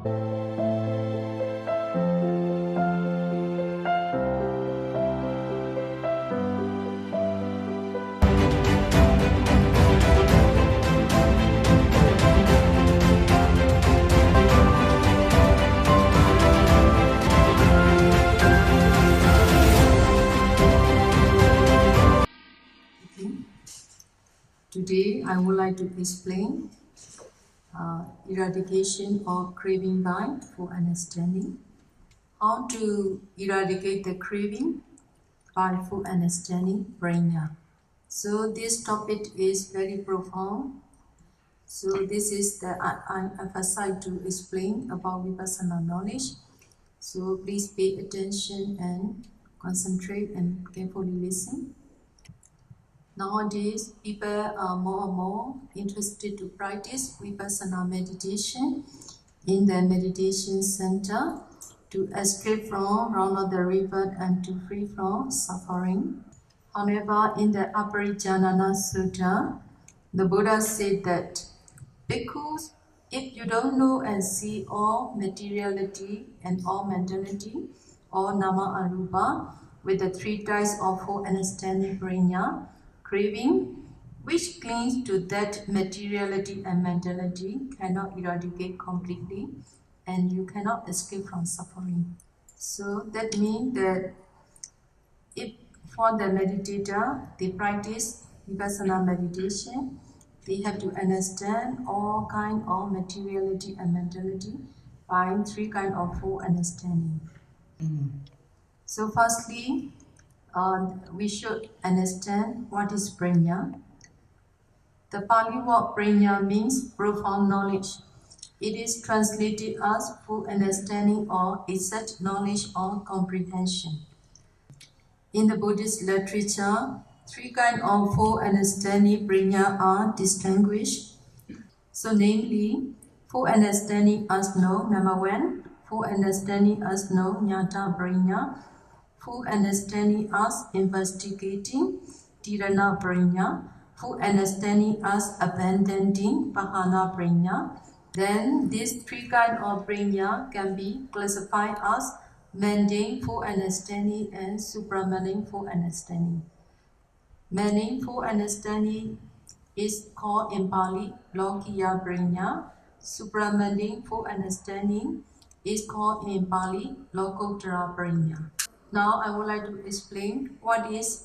Today, I would like to explain eradication of craving by full understanding. How to eradicate the craving by full understanding prajna. So this topic is very profound. So this is the I emphasize to explain about vipassana knowledge. So please pay attention and concentrate and carefully listen. Nowadays, people are more and more interested to practice vipassana meditation in the meditation center to escape from run of the river and to free from suffering. However, in the Aparijjanana Sutta, the Buddha said that bhikkhus, if you don't know and see all materiality and all mentality, all nama arupa, with the three types of full understanding prajna, craving, which clings to that materiality and mentality, cannot eradicate completely, and you cannot escape from suffering. So that means that if for the meditator, they practice vipassana meditation, they have to understand all kind of materiality and mentality by three kind of full understanding. So firstly, we should understand what is prajna. The Pali word prajna means profound knowledge. It is translated as full understanding or exact knowledge or comprehension. In the Buddhist literature, three kinds of full understanding prajna are distinguished. So namely, full understanding as know, number one, full understanding as know, jnata prajna, full understanding as investigating, dharana prajna, full understanding as abandoning, pahana prajna. Then these three kinds of prajna can be classified as mundane full understanding and supramundane full understanding. Mundane full understanding is called in Pali Lokiya prajna. Supramundane full understanding is called in Pali Lokuttara prajna. Now I would like to explain what is,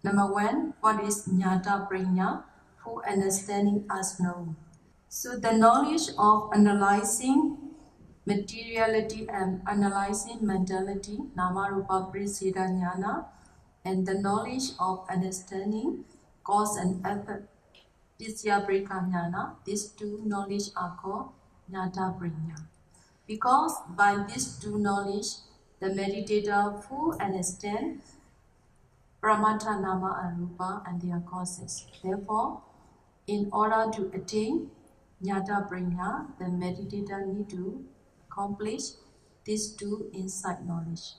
number one, what is jnata prajna, full understanding as known. So the knowledge of analyzing materiality and analyzing mentality, nama rupa preceda jnana, and the knowledge of understanding cause and effect, disyabrika jnana, these two knowledge are called jnata prajna. Because by these two knowledge, the meditator fully understands pramata, nama and rupa and their causes. Therefore, in order to attain jnata prajna, the meditator need to accomplish these two insight knowledge.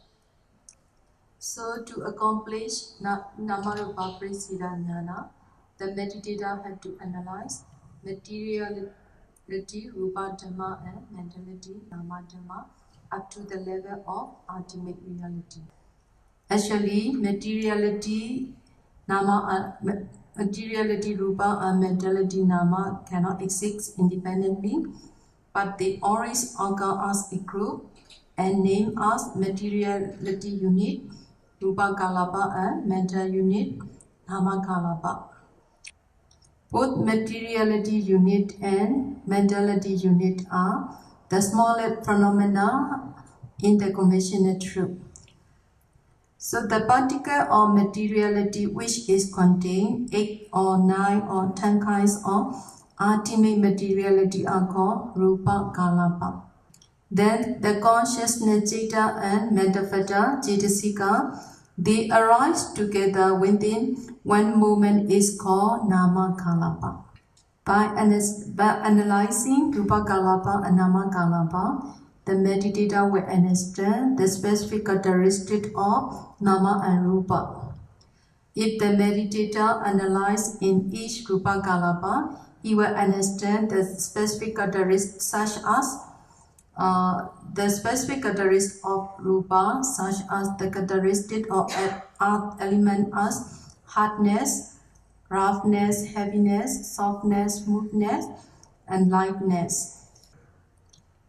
So to accomplish nama-rupa preceda jnana, the meditator had to analyze materiality, rupa dhamma, and mentality, nama dhamma, up to the level of ultimate reality. Actually, materiality, rupa, and mentality, nama cannot exist independently, but they always occur as a group and named as materiality unit, rupa kalapa, and mental unit, nama kalapa. Both materiality unit and mentality unit are the smallest phenomena in the conventional truth. So the particle of materiality which is contained 8 or 9 or 10 kinds of ultimate materiality are called rupa kalapa. Then the consciousness citta and metaphyta cetasika, they arise together within one moment is called nama kalapa. By analyzing rupa kalapa and nama kalapa, the meditator will understand the specific characteristic of nama and rupa. If the meditator analyzes in each rupa kalapa, he will understand the specific characteristics such as The specific characteristics of rupa, such as the characteristic of earth element as hardness, roughness, heaviness, softness, smoothness, and lightness.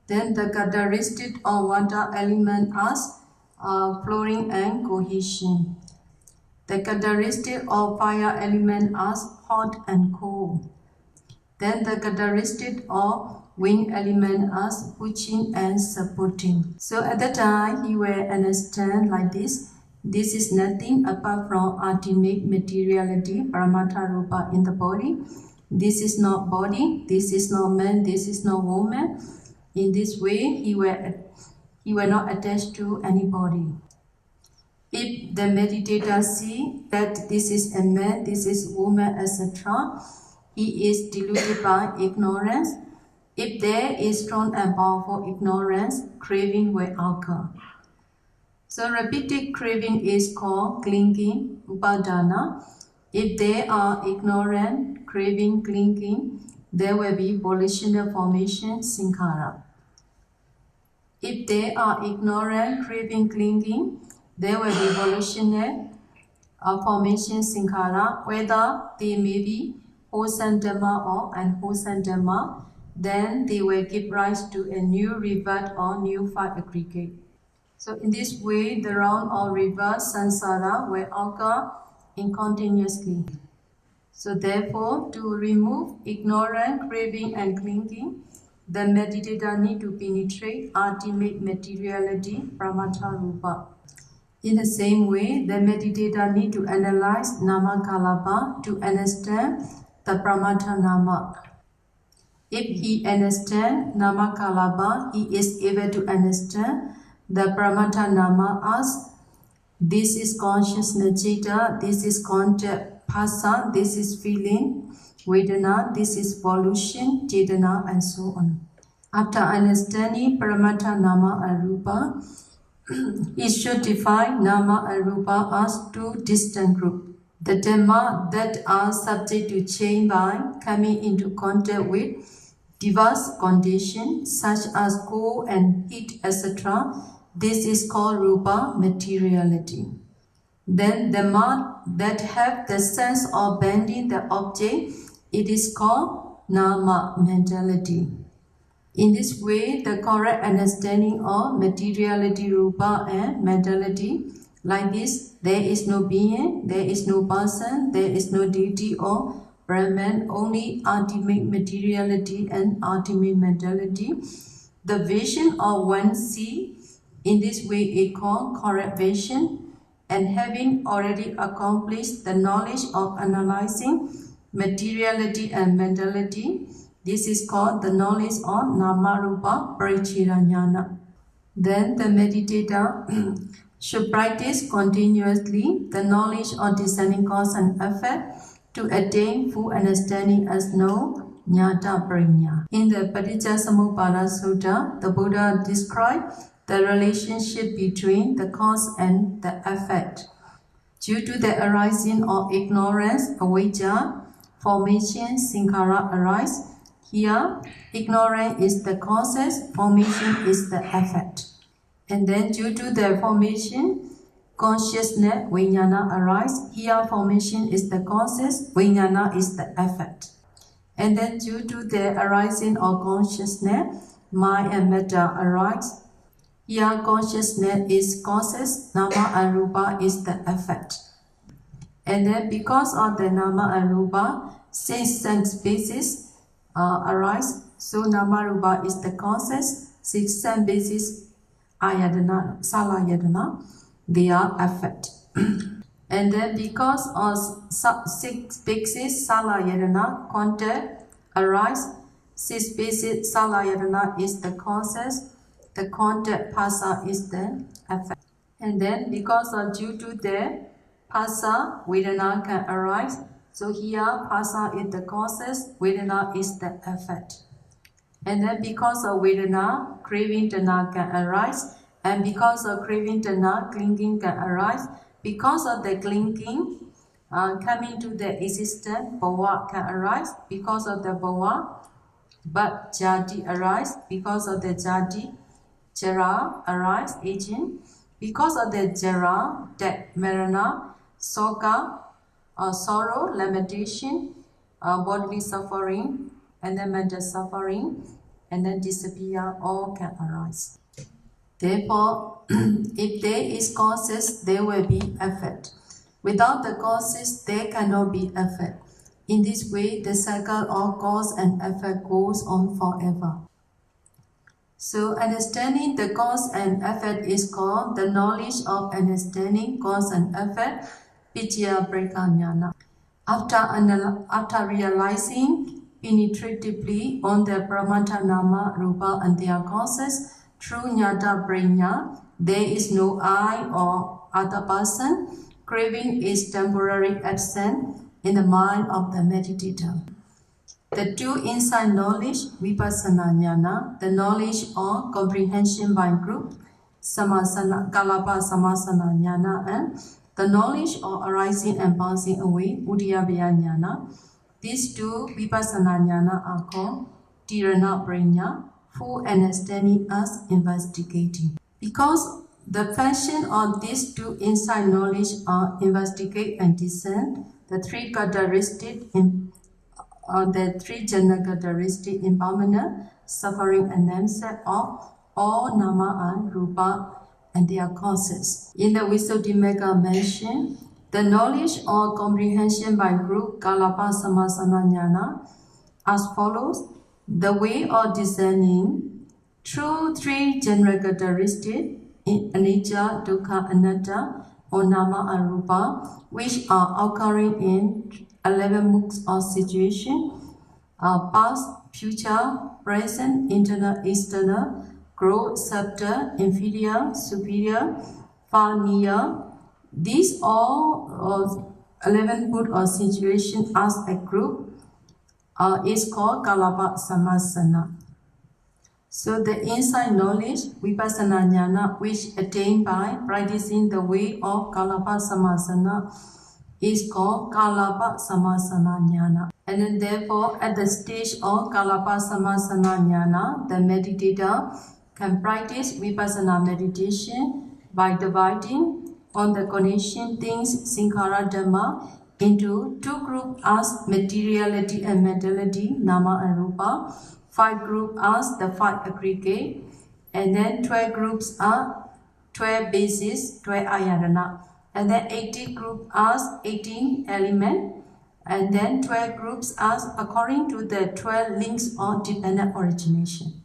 Then the characteristic of water element as flowing and cohesion. The characteristic of fire element as hot and cold. Then the characteristic of wind element as pushing and supporting. So at that time, he will understand like this. This is nothing apart from ultimate materiality, Paramatha Rupa in the body. This is not body, this is not man, this is not woman. In this way, he will not attach to anybody. If the meditator see that this is a man, this is woman, etc., he is deluded by ignorance. If there is strong and powerful ignorance, craving will occur. So repeated craving is called clinging, upadana. If they are ignorant, craving, clinging, there will be volitional formation, sankhara. If they are ignorant, craving, clinging, there will be volitional formation, sankhara, whether they may be wholesome dhamma or unwholesome dhamma, then they will give rise to a new rebirth or new five aggregate. So in this way, the round of rebirth, samsara, will occur incontinuously. So therefore, to remove ignorance, craving, and clinging, the meditator need to penetrate ultimate materiality, Paramatha Rupa. In the same way, the meditator need to analyze nama kalapa to understand the Paramatha nama. If he understands nama kalapa, he is able to understand the Paramatha nama as this is consciousness citta, this is concept phasa, this is feeling, vedana, this is volition, cetana, and so on. After understanding Paramatha nama and rupa, he should define nama and rupa as two distinct groups. The dhamma that are subject to change by coming into contact with diverse conditions such as cold and heat, etc. This is called rupa materiality. Then dhamma that have the sense of bending the object, it is called nama mentality. In this way, the correct understanding of materiality, rupa, and mentality, like this, there is no being, there is no person, there is no deity or Brahman, only ultimate materiality and ultimate mentality. The vision of one see, in this way is called correct vision, and having already accomplished the knowledge of analyzing materiality and mentality, this is called the knowledge of Nama-rupa Parichira Jnana. Then the meditator should practice continuously the knowledge of discerning cause and effect to attain full understanding as no Jnata Parinya. In the Paticcasamuppada Sutta, the Buddha described the relationship between the cause and the effect. Due to the arising of ignorance, avijja, formation, sankhara arise. Here, ignorance is the causes, formation is the effect. And then due to the formation, consciousness, vijnana arise. Here, formation is the causes, vijnana is the effect. And then due to the arising of consciousness, mind and matter arise. Here, consciousness is causes, nama and rupa is the effect. And then because of the nama and rupa, six sense bases arise. So nama rupa is the causes, six sense bases ayadana, salayadana, they are effect. And then because of six bases salayadana, contact arise, six bases salayadana is the causes, the contact phasa is the effect. And then because of due to the phasa, vedana can arise. So here, phasa is the causes, vedana is the effect. And then because of vedana, craving tanha can arise. And because of craving tanha, clinging can arise. Because of the clinging, coming to the existence, bhava can arise. Because of the bhava, but jati arise because of the jati, jara arise, aging, because of the jara, death, marana, soka, sorrow, lamentation, bodily suffering, and then mental suffering, and then disappear, all can arise. Therefore, if there is causes, there will be effect. Without the causes, there cannot be effect. In this way, the cycle of cause and effect goes on forever. So, understanding the cause and effect is called the knowledge of understanding cause and effect, Vijaya Jnana. After realizing penetratively on the Pramata Nama, Rupa and their causes, through Jnata Prajna, there is no I or other person. Craving is temporarily absent in the mind of the meditator. The two inside knowledge, Vipassana Jnana, the knowledge or comprehension by group, Samasana, Kalapa Samasana Jnana, and the knowledge of arising and passing away, Uddiyabhaya Jnana. These two Vipassana Jnana are called Tirana Prajna, full understanding as investigating. Because the function of these two inside knowledge are investigate and discern, the three characteristics the three general characteristics impermanent, suffering and namesake of all nama and rupa and their causes. In the Visuddhimagga mention, the knowledge or comprehension by group Kalapa Samasana Jnana as follows: the way of discerning through three general characteristics in anicca, dukkha, anatta, or nama and rupa, which are occurring in 11 moods of situation, past, future, present, internal, external, growth, subtle, inferior, superior, far, near. These all 11 moods of situation as a group is called Kalapa Samasana. So the inside knowledge, Vipassana Jnana, which attained by practicing the way of Kalapa Samasana, is called Kalapa Samasana Jnana. And then therefore, at the stage of Kalapa Samasana Jnana, the meditator can practice Vipassana meditation by dividing on the conditioned things, Sankhara Dhamma, into two groups as materiality and mentality, Nama and Rupa, 5 groups as the 5 aggregate, and then 12 groups are 12 bases, 12 ayatana. And then 80 groups as 18 elements, and then 12 groups as according to the 12 links of dependent origination.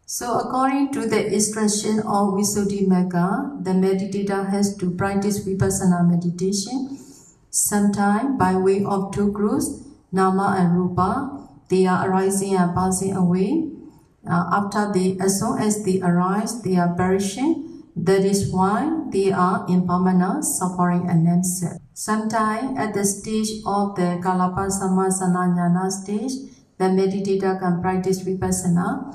So according to the instruction of Visuddhimagga, the meditator has to practice Vipassana meditation, sometimes by way of 2 groups, Nama and Rupa. They are arising and passing away. As soon as they arise, they are perishing. That is why they are impermanent, suffering and namesake. Sometimes at the stage of the Kalapa Samasana Jnana stage, the meditator can practice Vipassana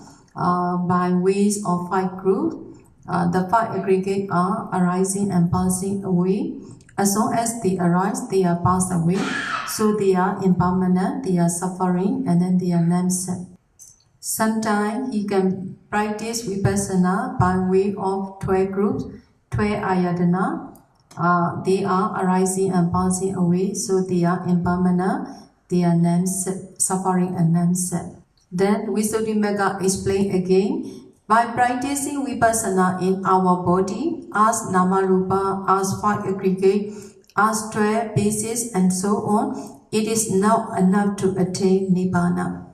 by ways of 5 groups. The 5 aggregates are arising and passing away. As soon as they arise, they are passed away. So they are impermanent, they are suffering, and then they are namesake. Sometimes he can practice Vipassana by way of 12 groups, 12 ayatana. They are arising and passing away, so they are impermanent, they are namesake, suffering and namesake. Then Visuddhimagga explain again, by practicing Vipassana in our body, as Nama Rupa, as 5 aggregate, as 12 bases and so on, it is not enough to attain Nibbana.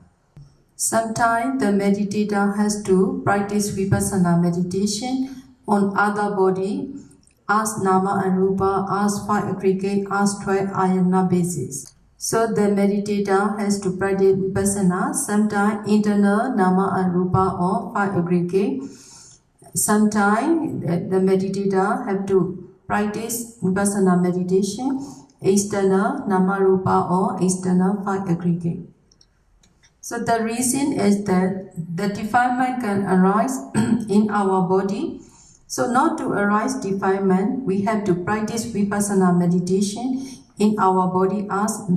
Sometimes the meditator has to practice Vipassana meditation on other body as Nama and Rupa, as 5 aggregate, as 12 ayana bases. So the meditator has to practice Vipassana, sometimes internal Nama and Rupa or 5 aggregate. Sometimes the meditator have to practice Vipassana meditation, external Nama Rupa or external 5 aggregate. So the reason is that the defilement can arise in our body. So not to arise defilement, we have to practice Vipassana meditation in our body as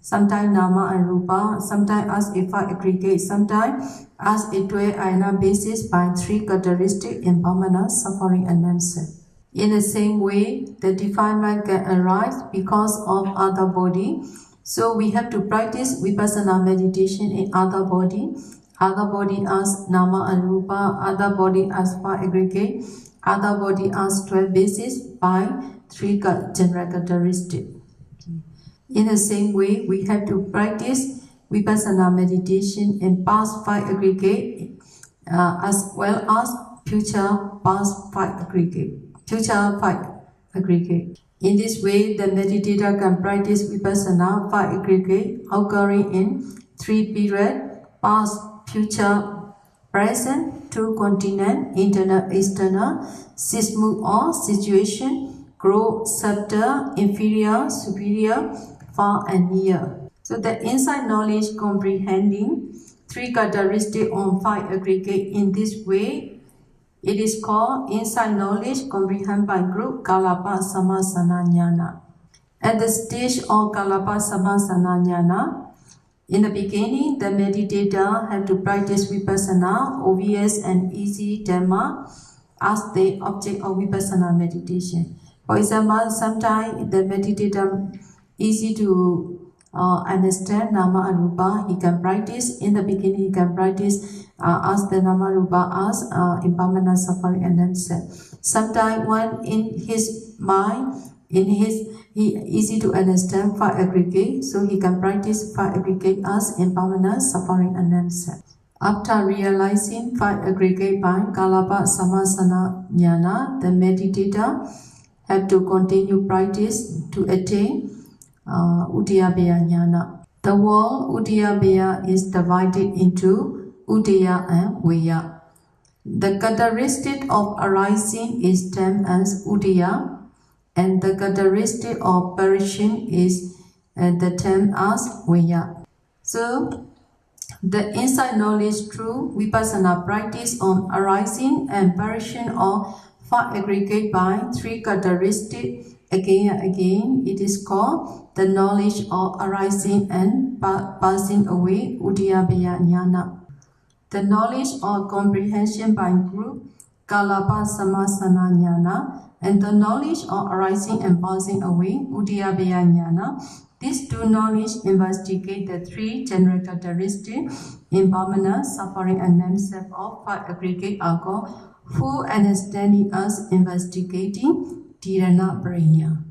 sometimes nama and rupa, sometimes as a five aggregate, sometimes as a 12 ayana basis by three characteristics: impermanence, suffering, and non-self. In the same way, the defilement can arise because of other body. So we have to practice vipassana meditation in other body. Other body as nama and rupa, other body as five aggregate, other body as 12 basis by three general characteristics. In the same way, we have to practice vipassana meditation in past five aggregate as well as future past five aggregate. In this way, the meditator can practice vipassana five aggregate occurring in three periods: past, future, present, two continent, internal, external, six mood or situation, growth, subtle, inferior, superior, far and near. So the insight knowledge comprehending three characteristics on five aggregate in this way, it is called insight knowledge comprehended by group Kalapa Samasana Jnana. At the stage of Kalapa Samasana Jnana, in the beginning, the meditator have to practice vipassana, obvious and easy dhamma as the object of vipassana meditation. For example, sometimes the meditator easy to understand nama and rupa. He can practice in the beginning. He can practice as the nama rupa as impermanence, suffering, and non-self. Sometimes when in his mind, he easy to understand five aggregate, so he can practice five aggregate as impermanence, suffering, and non-self. After realizing five aggregate by Kalapa Samasana Jnana, the meditator have to continue practice to attain Udayabaya Jnana. The word Udayabaya is divided into Udaya and Vaya. The characteristic of arising is termed as Udaya, and the characteristic of perishing is the term as Vaya. So, the insight knowledge through vipassana practice on arising and perishing of five aggregate by three characteristics again and again, it is called the knowledge of arising and passing away, Udayabaya Jnana. The knowledge or comprehension by group, Kalapa Samasana Jnana, and the knowledge of arising and passing away, Udayabaya Jnana. These two knowledge investigate the three general characteristics, impermanence, suffering, and non-self of five aggregate are called full understanding as investigating Dharana Prajna.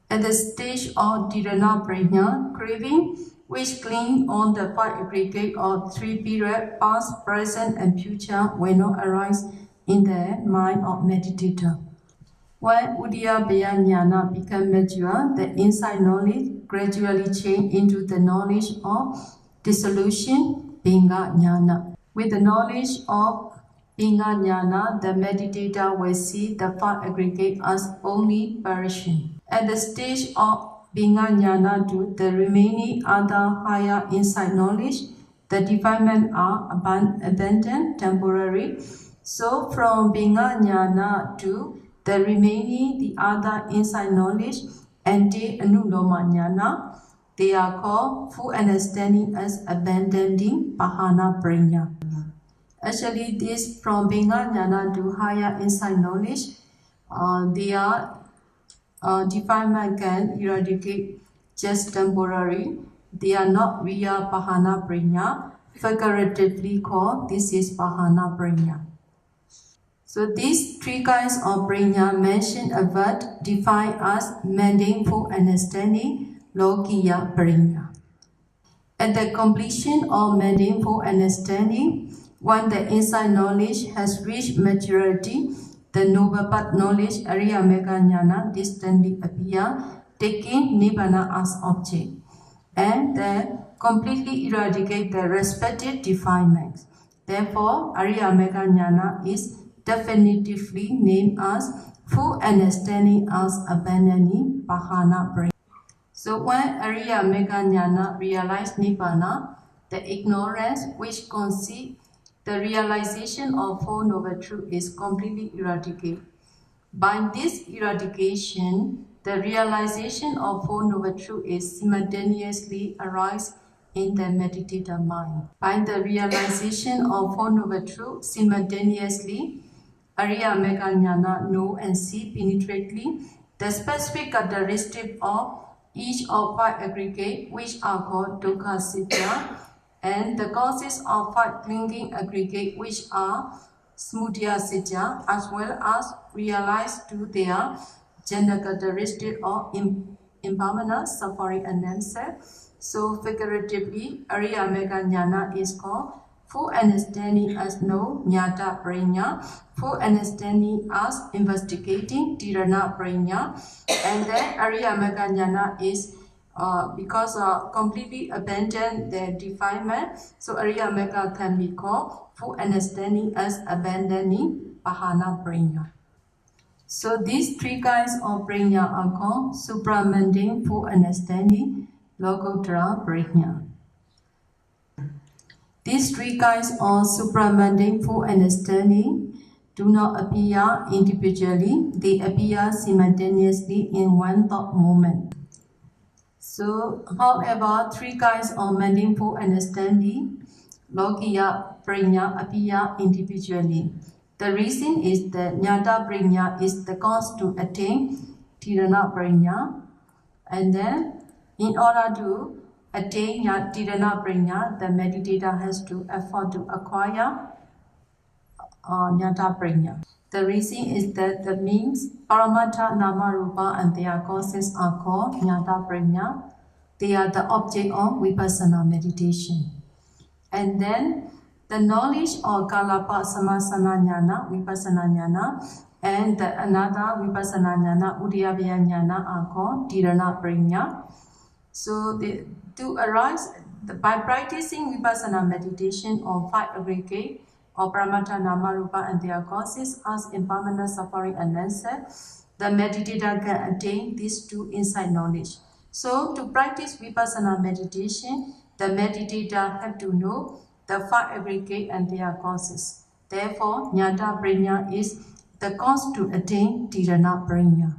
At the stage of Dharana Prajna, craving, which cling on the five aggregate of three periods, past, present, and future, will not arise in the mind of meditator. When Udayabaya Jnana becomes mature, the insight knowledge gradually change into the knowledge of dissolution, Bhinga Jnana. With the knowledge of Bhinga Jnana, the meditator will see the five aggregate as only perishing. At the stage of Bhinga Jnana to the remaining other higher insight knowledge, the defilements are abandoned temporarily. So from Bhinga Jnana to the remaining the other insight knowledge and the Anuloma Jnana, they are called full understanding as abandoning Pahana Prajna. Actually, this from Bhinga Jnana to higher insight knowledge, their defilement can eradicate just temporary. They are not real Pahana Prajna, figuratively called this is Pahana Prajna. So these three kinds of prajna mentioned above define as meaningful understanding, Lokiya prajna. At the completion of meaningful understanding, when the insight knowledge has reached maturity, the noble path knowledge, Ariya Mega Jnana, distantly appear, taking Nibbana as object, and then completely eradicate the respective defilements. Therefore, Ariya Mega Jnana is definitively named as full understanding as abandoning Pahana Prajna. So when Ariya Mega Jnana realized Nibbana, the ignorance which conceals the realization of Four Noble Truths is completely eradicated. By this eradication, The realization of Four Noble Truths is simultaneously arise in the meditator mind. By the realization of Four Noble Truths simultaneously, Ariya Mega Jnana know and see penetrately the specific characteristic of each of five aggregate, which are called dukkha sitya, and the causes of five clinging aggregate, which are samudaya sitya, as well as realize to their general characteristic of impermanence, suffering, and themselves. So figuratively, Ariya Mega Jnana is called full understanding as know, jnata prajna, full understanding as investigating, dharana prajna, and then Ariya Mega Jnana is because completely abandon their defilement, so Ariya Mega can be called full understanding as abandoning pahana prajna. So these three kinds of prajna are called supramundane full understanding, lokuttara prajna. These three kinds of supramundane full understanding do not appear individually, they appear simultaneously in one thought moment. So, however, three kinds of mundane full understanding, lokiya prajna, appear individually. The reason is that jnata prajna is the cause to attain dharana prajna, and then in order to attain dharana prajna, the meditator has to effort to acquire jnata prajna. The reason is that the means Paramattha, Nama, Rupa, and their causes are called jnata prajna. They are the object of vipassana meditation. And then the knowledge of kalapa samasana jnana, vipassana jnana, and the another vipassana jnana, udyabhaya jnana, are called dharana prajna. So to arise by practicing vipassana meditation on five aggregate or paramattha, nama, rupa, and their causes as impermanent, suffering, and non-self, the meditator can attain these two insight knowledge. So to practice vipassana meditation, the meditator have to know the five aggregate and their causes. Therefore, jnata prajna is the cause to attain dharana prajna.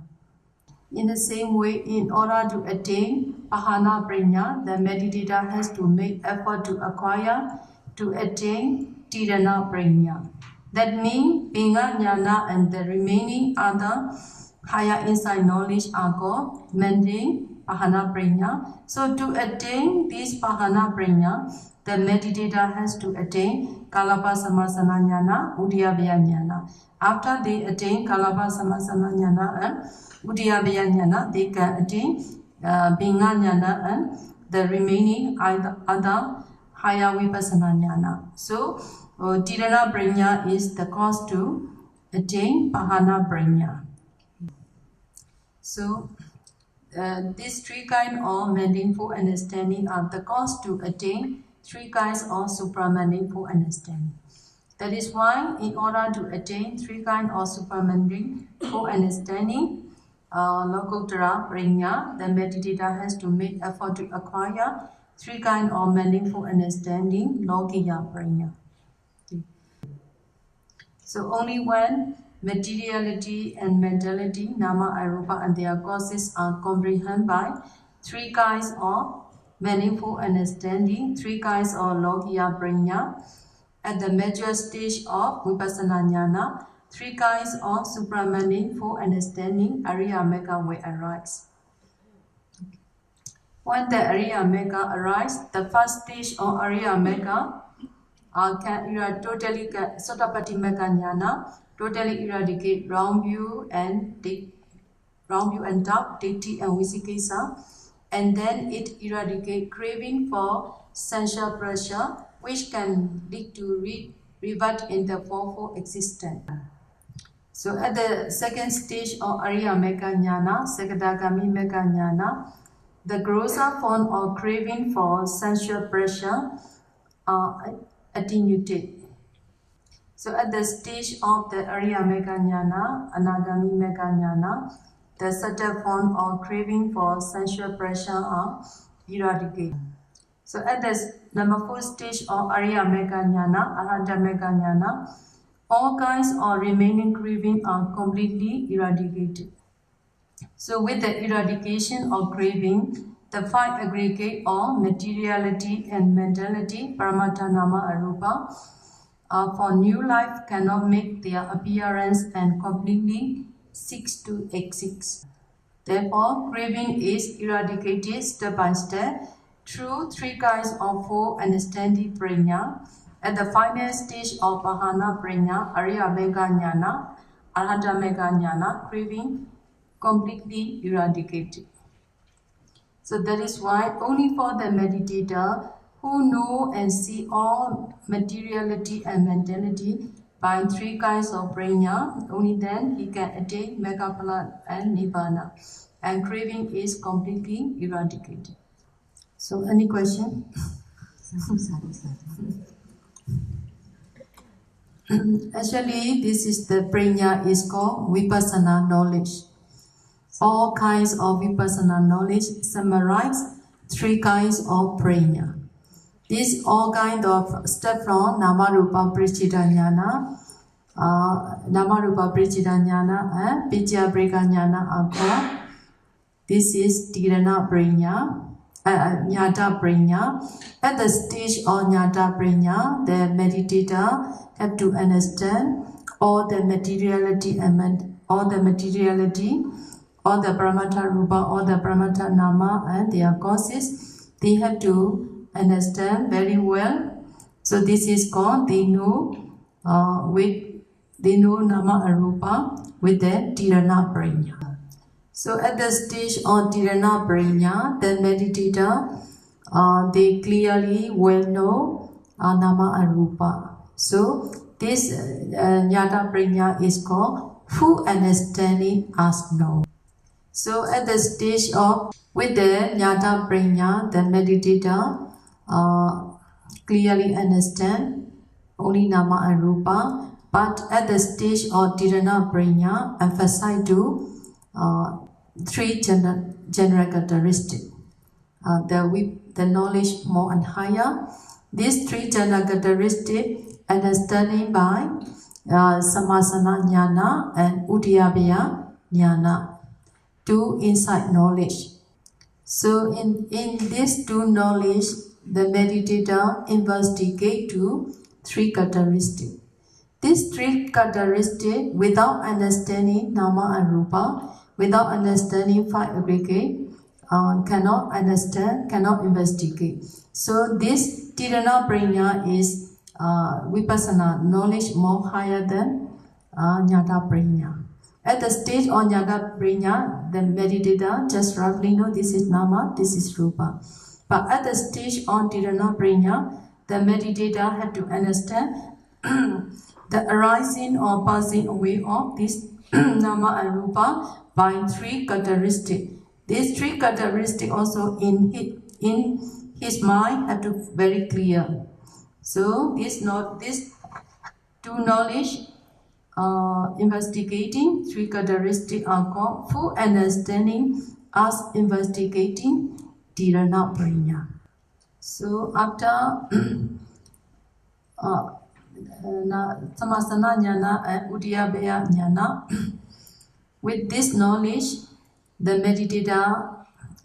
In the same way, in order to attain pahana prajna, the meditator has to make effort to acquire, to attain dharana prajna. That means pinga jnana and the remaining other higher insight knowledge are called mundane pahana prajna. So to attain this pahana prajna, the meditator has to attain kalapa samasana jnana, udyabhaya jnana. After they attain kalapa samasana jnana and udyabhaya jnana, they can attain pinga jnana and the remaining other higher vipassana jnana. So dharana prajna is the cause to attain pahana prajna. So these three kinds of mundane full understanding are the cause to attain three kinds of supramundane full understanding. That is why, in order to attain three kinds of supramundane full understanding, lokuttara prajna, the meditator has to make effort to acquire three kinds of mundane full understanding, lokiya prajna. So only when materiality and mentality, nama, arupa, and their causes are comprehended by three kinds of meaningful understanding, three kinds of lokiya prajna, at the major stage of vipassana jnana, three kinds of supramundane full understanding, Ariya Mega will arise. When the Ariya Mega arises, the first stage of Ariya Mega can totally Sotapatti Mega jnana, totally eradicate wrong view and doubt, ditthi and vicikiccha, and then it eradicate craving for sensual pressure, which can lead to revert in the fourfold existence. So at the second stage of Ariya Mega jnana, Sakadagami Mega jnana, the grosser form of craving for sensual pressure are attenuated. So at the stage of the Ariya Mega jnana, Anagami Mega jnana, the subtle form of craving for sensual pressure are eradicated. So at the number 4 stage of Ariya Mega jnana, Arhata Mega jnana, all kinds of remaining craving are completely eradicated. So with the eradication of craving, the five aggregate of materiality and mentality, Paramata Nama Arupa, for new life cannot make their appearance and completely seeks to exist. Therefore, craving is eradicated step by step through three kinds of four understanding prajna. At the final stage of Pahana prajna, Arya Mega Jnana, Arhata Mega Jnana, craving completely eradicated. So that is why only for the meditator who know and see all materiality and mentality by three kinds of prajna, only then he can attain Megaphala and Nibbana. And craving is completely eradicated. So any question? Actually, this is the prajna is called Vipassana knowledge. All kinds of Vipassana knowledge summarize three kinds of prajna. These all kind of step from Namarupa Prachita Jnana, Namarupa Prachita Jnana and Picca Breka Jnana are called. This is Tirana prajna, Jnata prajna. At the stage of Jnata prajna, the meditator have to understand all the materiality and all the Paramata Rupa, all the Paramata Nama and their causes. They have to understand very well. So this is called they know Nama Arupa with the Tirana prajna. So at the stage of Tirana prajna, the meditator they clearly will know Nama Arupa. So this Jnata prajna is called full understanding as known. So at the stage of with the Jnata prajna, the meditator clearly understand only Nama and Rupa. But at the stage of Tirana prajna, emphasize to three general characteristics. The knowledge more and higher. These three general characteristics understanding by Samasana Jnana and Uddiyabhaya Jnana. Two insight knowledge. So in these two knowledge, the meditator investigate to three characteristics. These three characteristics, without understanding Nama and Rupa, without understanding five aggregate, cannot understand, cannot investigate. So this Tirana prajna is Vipassana knowledge more higher than Jnata prajna. At the stage of Jnata prajna, the meditator just roughly know this is Nama, this is Rupa. But at the stage of Tirana prajna, the meditator had to understand the arising or passing away of this Nama and Rupa by three characteristics. These three characteristics also in his mind have to be very clear. So these two knowledge investigating three characteristics are called full understanding as investigating Tirana prajna. So after Samasana Jnana and Uddiyabhaya Jnana, with this knowledge, the meditator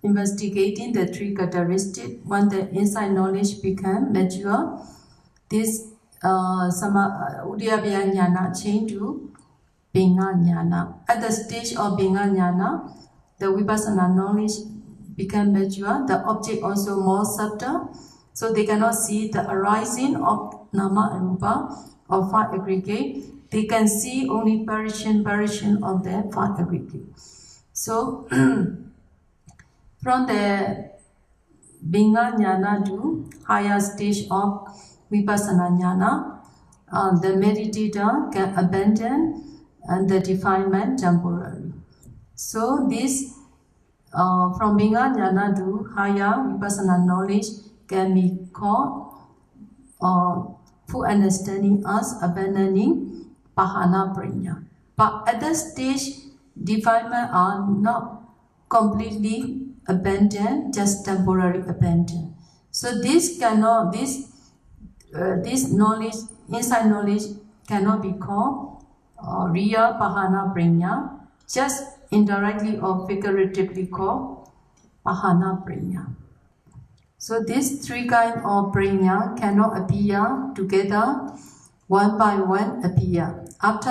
investigating the three characteristics. When the inside knowledge become mature, this Uddiyabhaya Jnana change to Binga Jnana. At the stage of Binga Jnana, the Vipassana knowledge become mature. The object also more subtle, so they cannot see the arising of Nama and Rupa of five aggregate. They can see only variation of the five aggregate. So from the Binga Jnana to higher stage of Vipassana Jnana, the meditator can abandon the defilement temporarily. So this from Binga Jnana to higher Vipassana knowledge can be called full understanding as abandoning Pahana prajna. But at that stage, defilement are not completely abandoned, just temporary abandoned. So this knowledge, inside knowledge, cannot be called real Pahana prajna. Just indirectly or figuratively called Pahana Pranya. So these three kinds of pranya cannot appear together, one by one appear. After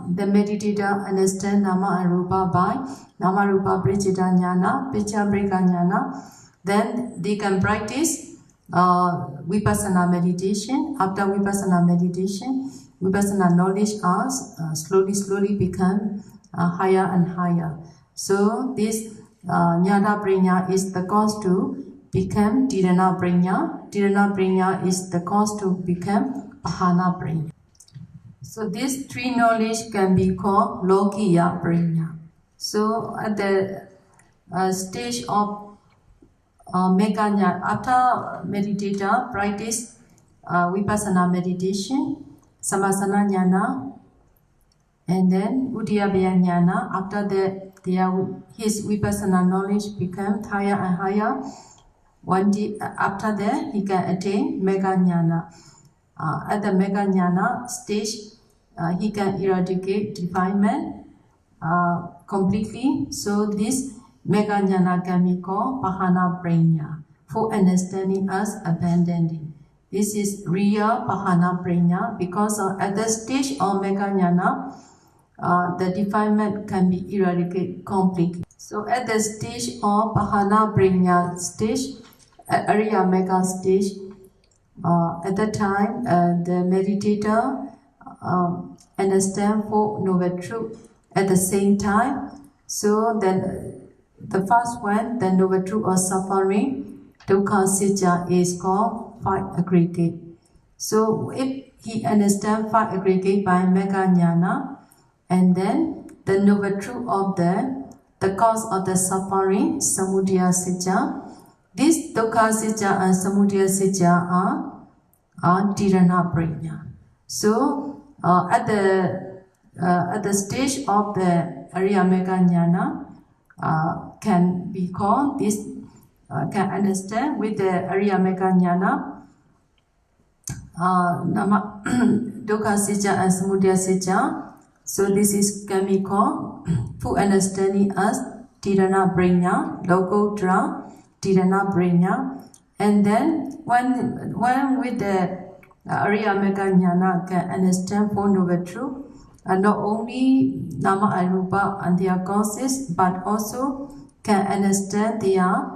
the meditator understand Nama and Rupa by Nama Rupa Prijita Jnana, Pichabrika Jnana, then they can practice Vipassana meditation. After Vipassana meditation, Vipassana knowledge slowly become higher and higher. So this Jnana Pranya is the cause to become Dhyana Pranya. Dhyana Pranya is the cause to become Pahana Pranya. So these three knowledge can be called Lokiya Pranya. So at the stage of Meganya, after meditator practice Vipassana meditation, Samasana Jnana, and then Uddiyabhaya Jnana. After that, his Vipassana knowledge becomes higher and higher. One day after that, he can attain Mega Jnana. At the Mega Jnana stage, he can eradicate defilement completely. So this Mega Jnana can be called Pahana Pranya, for understanding us abandoning. This is real Pahana Pranya because at the stage of Mega Jnana, the defilement can be eradicated completely. So at the stage of Pahana Pranya stage, Arya Mega stage, at that time the meditator understand Four Noble Truth at the same time. So then the first one, the Noble Truth of suffering, Dukkha Sitya, is called five aggregate. So if he understands five aggregate by Mega Jnana, and then the Noble Truth of the cause of the suffering, Samudaya Sitya, this Dukkha Sitya and Samudaya Sitya are Dhyana Pranya. So at the stage of the Arya Mega Jnana can be called this, can understand with the Arya Mega Jnana Dukkha Sitya and Samudaya Sitya. So this is can be called full understanding as Dhyana Pranya, Lokottara Dhyana Pranya. And then when with the Arya Mega Jnana can understand Four Noble Truth, not only Nama and Rupa and their causes, but also can understand their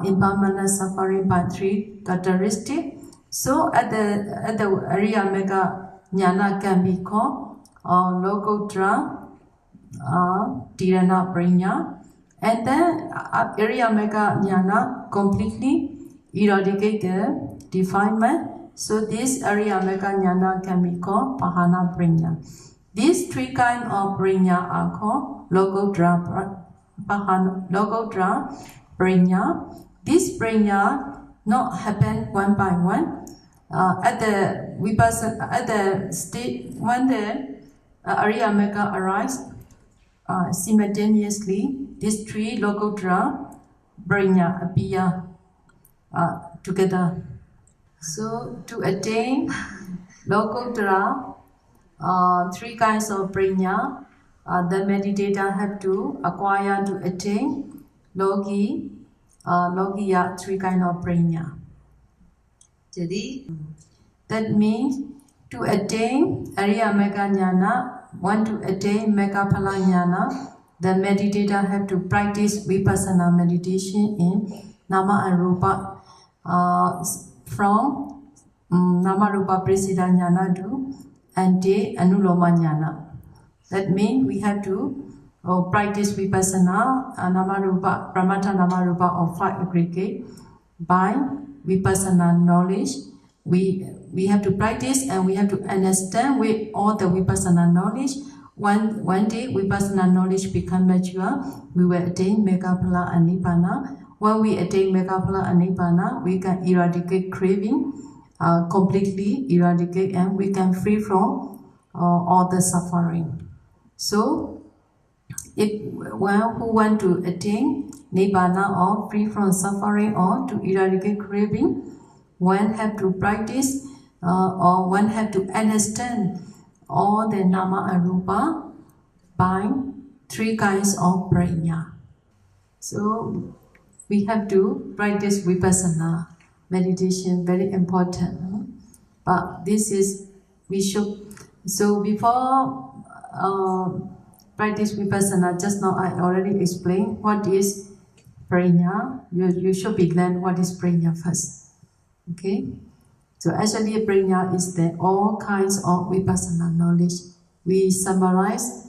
impermanent suffering by three characteristics. So at the Arya Mega Jnana can be called Lokottara Dhyana Pranya. And then Arya Mega Jnana completely eradicate the defilement. So this Arya Mega Jnana can be called Pahana Pranya. These three kinds of Pranya are called Lokottara Pranya. This Pranya not happen one by one. At the state when the Arya Mega arise simultaneously, these three Lokottara Pranya appear together. So to attain Lokottara, three kinds of Pranya, the meditator have to acquire to attain Lokiya, three kinds of Pranya. That means to attain Arya Mega Jnana, want to attain Mega Phala Jnana, the meditator have to practice Vipassana meditation in Nama and Rupa from Nama Rupa Prijita Jnana to Ante Anuloma Jnana. That means we have to practice Vipassana Nama Rupa, Pramata Nama Rupa of five aggregate by Vipassana knowledge. We have to practice and we have to understand with all the Vipassana knowledge. One day Vipassana knowledge become mature, we will attain Mega Phala and Nibbana. When we attain Mega Phala and Nibbana, we can eradicate craving, completely eradicate, and we can free from all the suffering. So, if one who want to attain Nibbana or free from suffering or to eradicate craving, one have to practice or one have to understand all the Nama and Rupa by three kinds of prajna. So we have to practice vipassana meditation, very important. But this is, we should, so before practice vipassana, just now I already explained what is prajna. You should begin what is prajna first. Okay? So actually prajna is the all kinds of vipassana knowledge. We summarize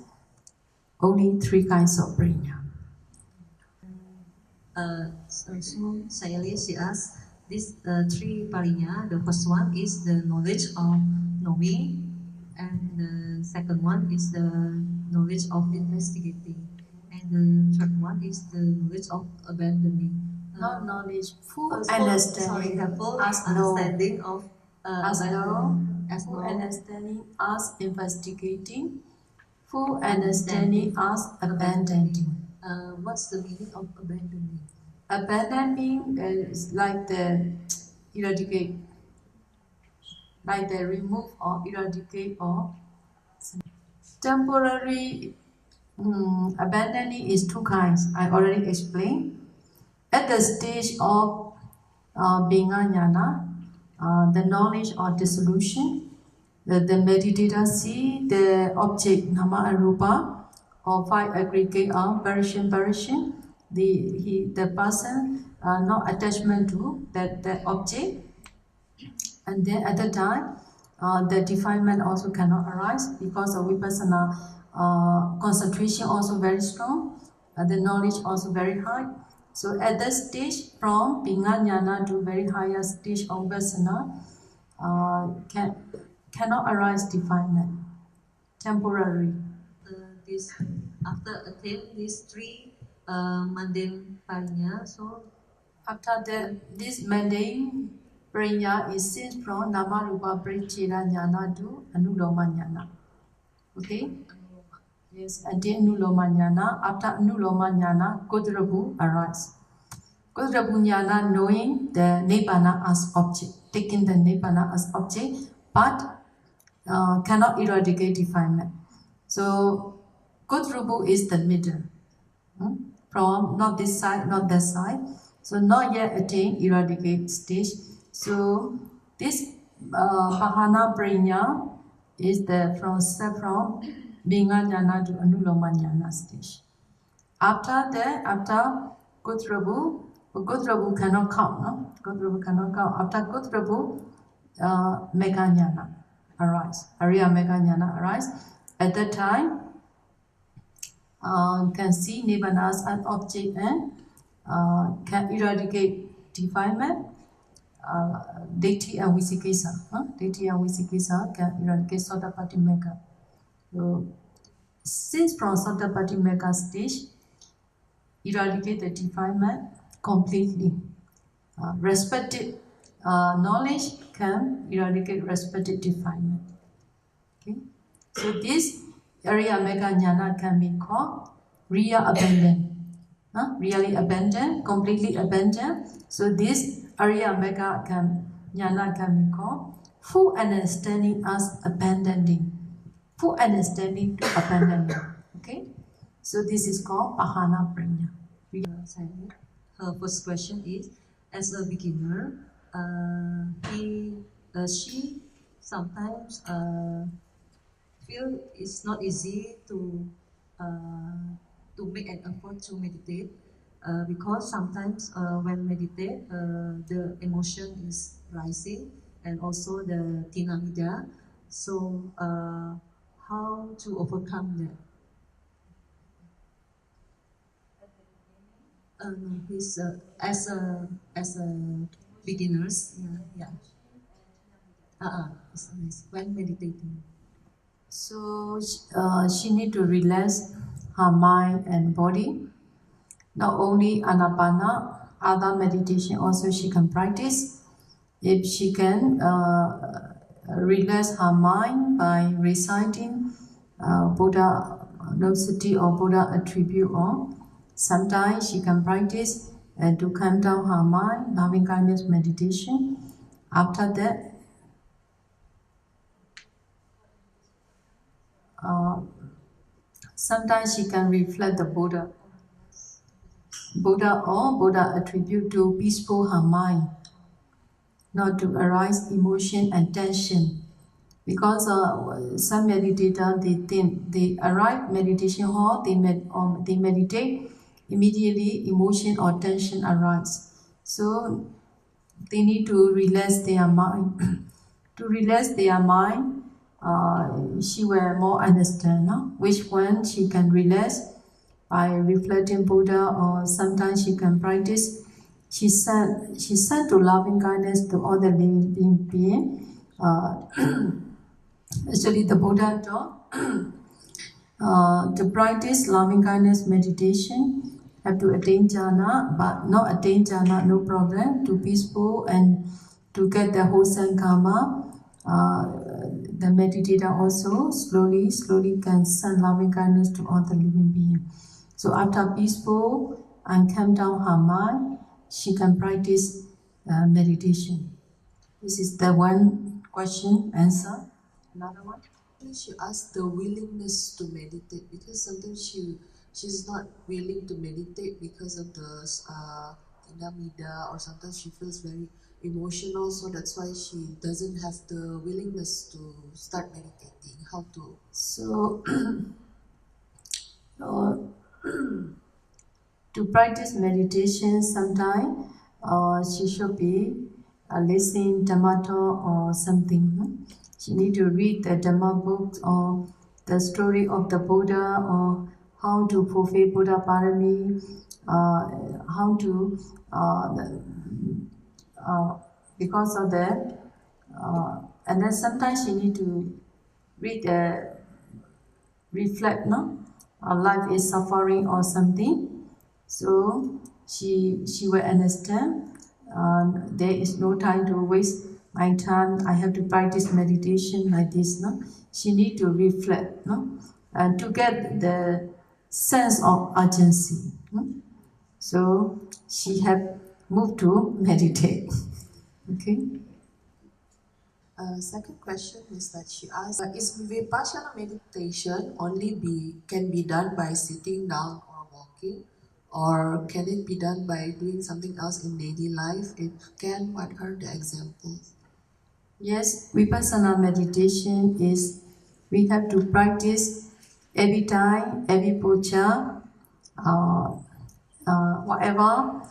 only three kinds of prajna. So Sayalay, she asked, these three parinya, the first one is the knowledge of knowing, and the second one is the knowledge of investigating, and the third one is the knowledge of abandoning. Not knowledge, full understanding. Full understanding of full understanding as investigating, full understanding as abandoning. What's the meaning of abandoning? Abandoning is like the eradicate, like the remove or eradicate or temporary. Abandoning is two kinds. I already explained. At the stage of Binganyana, the knowledge or dissolution, the meditator see the object nama arupa or five aggregate of perishing. The person no attachment to that object, and then at the time the defilement also cannot arise because of vipassana concentration also very strong, the knowledge also very high. So at that stage, from Pinganyana to very higher stage of vipassana, cannot arise defilement, temporary. This after attain these three mundane parinya, so after that, this mundane prajna is seen from Namarupa Paricheda Jnana to Anuloma Jnana. Okay? Yes, and then Anuloma Jnana. After Anuloma Jnana, Kudrabu arises. Kudrabu Jnana knowing the Nibbana as object, taking the Nibbana as object, but cannot eradicate defilement. So Kudrabu is the middle. From not this side, not that side. So not yet attain eradicate stage. So this Pahana Prajna is the from Binganyana to Anuloma Jnana stage. After that, after Kudrabu cannot count, no? Kudrabu cannot count. After Kudrabu, Meganyana arise. Arya Meganyana arise. At that time, can see Nibbana as an object and can eradicate defilement. Deity and Vicikisa. Deity and Vicikisa can eradicate Sotapati Mega. So, since from Sotapati Mega stage, eradicate the defilement completely. Respected knowledge can eradicate respected defilement. Okay? So this area mega jnana can be called Riya abandon. Really abandon, completely abandon. So this area mega jnana can be called full understanding as abandoning. Full understanding to abandoning. Okay? So this is called Pahana Prajna. Her first question is, as a beginner, she sometimes feel it's not easy to make an effort to meditate because sometimes when meditate the emotion is rising and also the tinamida. So how to overcome that? No, he's as a beginners, yeah. It's nice when meditating. So she need to relax her mind and body. Not only anapana, other meditation also she can practice. If she can relax her mind by reciting Buddha nosati or Buddha attribute, or sometimes she can practice to calm down her mind, loving kindness meditation. After that, Sometimes she can reflect the Buddha. Buddha attribute to peaceful her mind, not to arise emotion and tension. Because some meditator, they think they arrive meditation hall, they meditate, immediately emotion or tension arise. So they need to relax their mind. To relax their mind, she will more understand which one she can relax by reflecting Buddha, or sometimes she can practice. She said to loving kindness to all the living beings. Actually, the Buddha taught to practice loving kindness meditation, have to attain jhana, but not attain jhana, no problem, to peaceful and to get the wholesome karma. The meditator also slowly can send loving kindness to all the living beings. So after peaceful and calm down her mind, she can practice meditation. This is the one question answer. Another one? She asked the willingness to meditate, because sometimes she's not willing to meditate because of the tinamida, or sometimes she feels very emotional, so that's why she doesn't have the willingness to start meditating. How to? So to practice meditation, sometime she should be listening Dhamma talk or something. She need to read the Dhamma books or the story of the Buddha, or how to fulfill Buddha Parami, how to, because of that. And then sometimes she need to read the, reflect, no? Our life is suffering or something. So she will understand. There is no time to waste my time. I have to practice meditation like this. No, she need to reflect. No, and to get the sense of urgency. No? So she have moved to meditate. Okay. Second question is that she asked, is vipassana meditation can be done by sitting down or walking, or can it be done by doing something else in daily life? If can, what are the examples? Yes, vipassana meditation is, we have to practice every time, every puja, whatever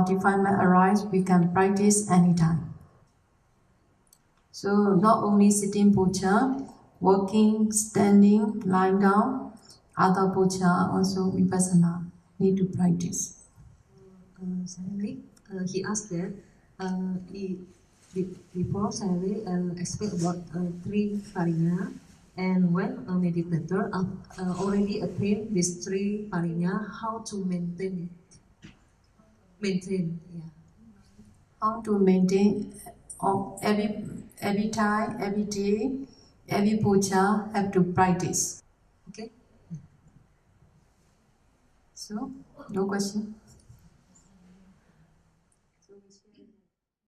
defilement arise, we can practice anytime. So not only sitting puja, walking, standing, lying down, other puja also vipassana need to practice. Sayalay, he asked that before Sayalay explained about three parinya, and when a meditator already attained these three parinya, how to maintain it? Yeah. How to maintain every time, every day, every puja have to practice. Okay. So, no question.